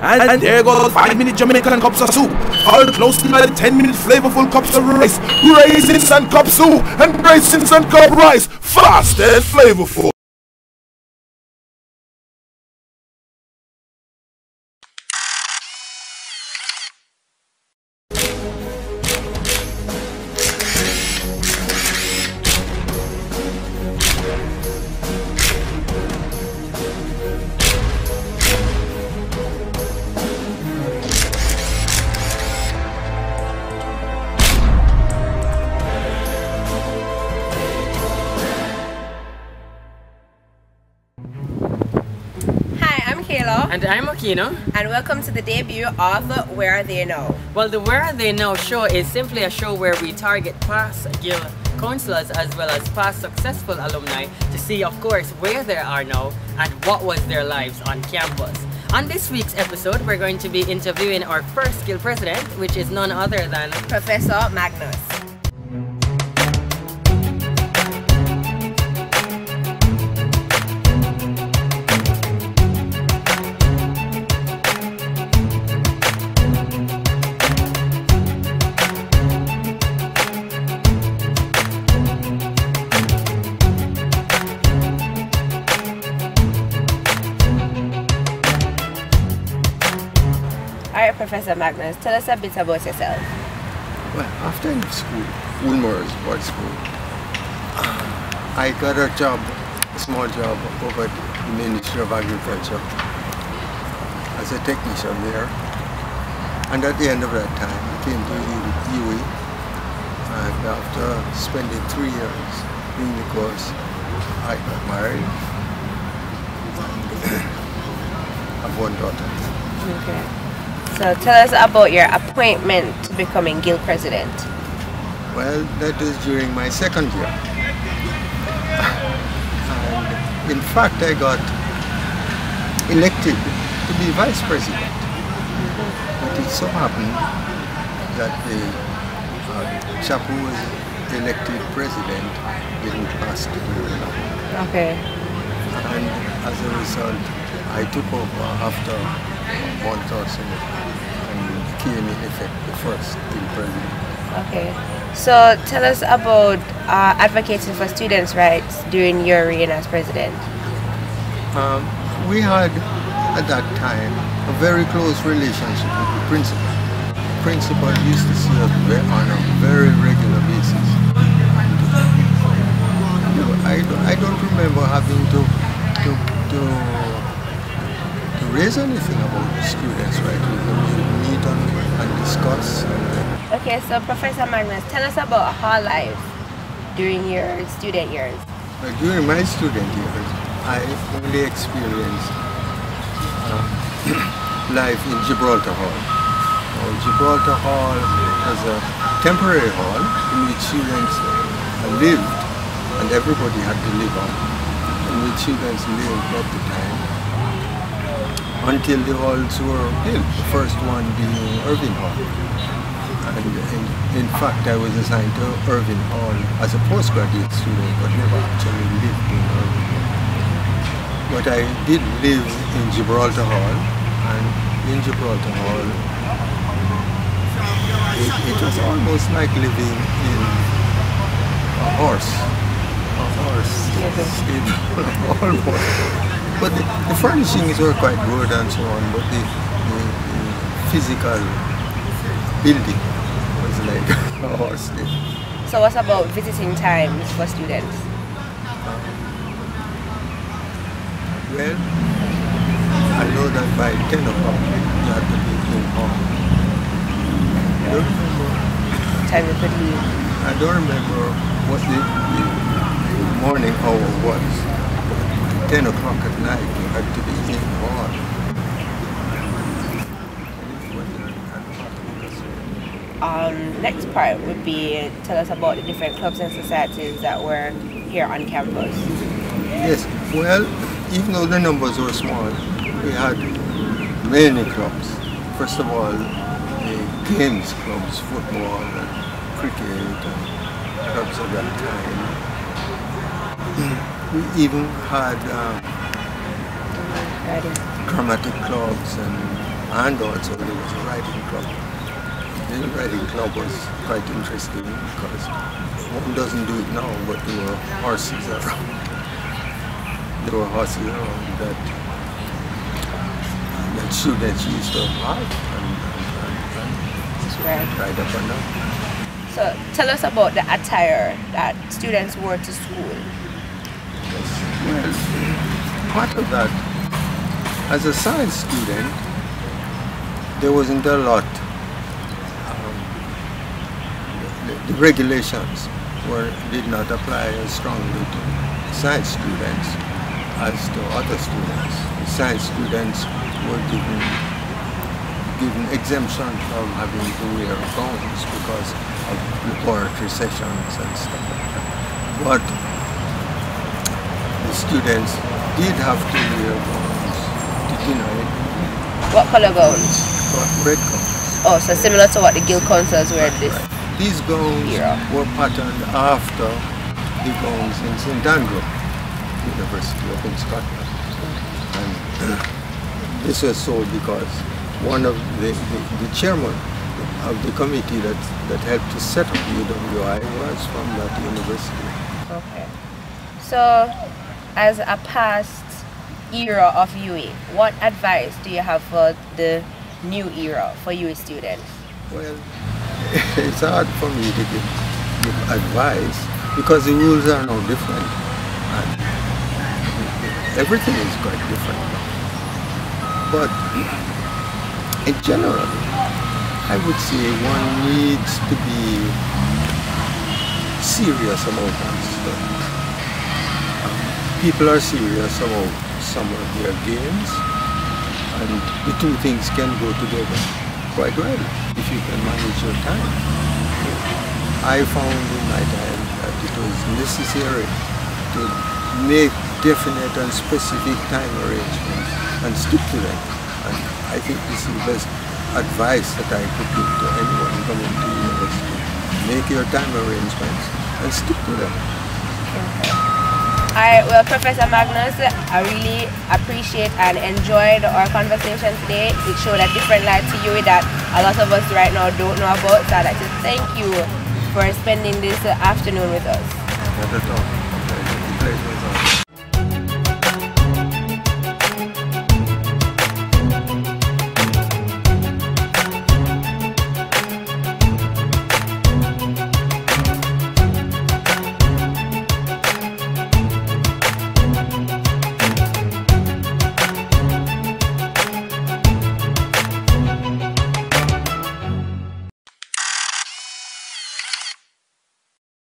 And there go 5-minute Jamaican cups of soup, all closely by the 10-minute flavorful cups of rice, raisins and cup soup, and raisins and cup rice, fast and flavorful. And I'm Aquino. And welcome to the debut of Where They Know. Well, the Where They Know show is simply a show where we target past Guild councillors as well as past successful alumni to see, of course, where they are now and what was their lives on campus. On this week's episode, we're going to be interviewing our first Guild president, which is none other than Professor Magnus. Alright, Professor Magnus, tell us a bit about yourself. Well, after school, Woolmer's Boys School, I got a job, a small job over at the Ministry of Agriculture as a technician there. And at the end of that time, I came to UWI, and after spending 3 years doing the course, I got married. I have one daughter. Okay. So tell us about your appointment to becoming Guild president. Well, that was during my second year. And in fact, I got elected to be vice president. But it so happened that the chap who was elected president didn't last very long. Okay. And as a result, I took over after a month or so and came in effect the first Guild president. Okay. So tell us about advocating for students' rights during your reign as president. We had at that time a very close relationship with the principal. The principal used to see us on a very regular basis. I don't remember having to raise anything about the students' right. We meet and discuss. Okay, so Professor Magnus, tell us about hall life during your student years. During my student years, I only experienced life in Gibraltar Hall. Gibraltar Hall was a temporary hall in which students lived, and everybody had to live on, in which students lived at the time, until the halls were built, the first one being Irving Hall. And in fact, I was assigned to Irving Hall as a postgraduate student, but never actually lived in Irving Hall. But I did live in Gibraltar Hall, and in Gibraltar Hall, it was almost like living in a horse stable, almost. But the furnishings were quite good and so on, but the physical building was like a horse stable. So what about visiting times for students? Well, I know that by 10 o'clock you have to be in home. I don't remember. Time you could leave. I don't remember what the morning hour was. 10 o'clock at night you had to be in hall. Next part would be tell us about the different clubs and societies that were here on campus. Yes, well, even though the numbers were small, we had many clubs. First of all, the games clubs, football and cricket and clubs of that time. We even had dramatic clubs and And also there was a riding club. The riding club was quite interesting because one doesn't do it now, but there were horses around. There were horses around that students used to have and ride up and down. So tell us about the attire that students wore to school. Yes. Well, part of that, as a science student, there wasn't a lot. The regulations did not apply as strongly to science students as to other students. The science students were given exemption from having to wear gowns because of laboratory sessions and stuff like that. But the students did have to wear gowns to dinner. What color gowns? Red gowns. Oh, so similar to what the Guild Councils wear this. These gowns were patterned after the gowns in St Andrew University up in Scotland. And this was so because one of the chairman of the committee that helped to set up UWI was from that university. Okay. So, as a past era of UWI, what advice do you have for the new era for UWI students? Well, it's hard for me to give advice because the rules are now different and everything is quite different. But in general, I would say one needs to be serious about that stuff. People are serious about some of their games, and the two things can go together quite well if you can manage your time. I found in my time that it was necessary to make definite and specific time arrangements and stick to them. And I think this is the best advice that I could give to anyone coming to university. Make your time arrangements and stick to them. Okay. Alright, well, Professor Magnus, I really appreciate and enjoyed our conversation today. It showed a different light to you that a lot of us right now don't know about. So I'd like to thank you for spending this afternoon with us. Not at all. The pleasure is ours.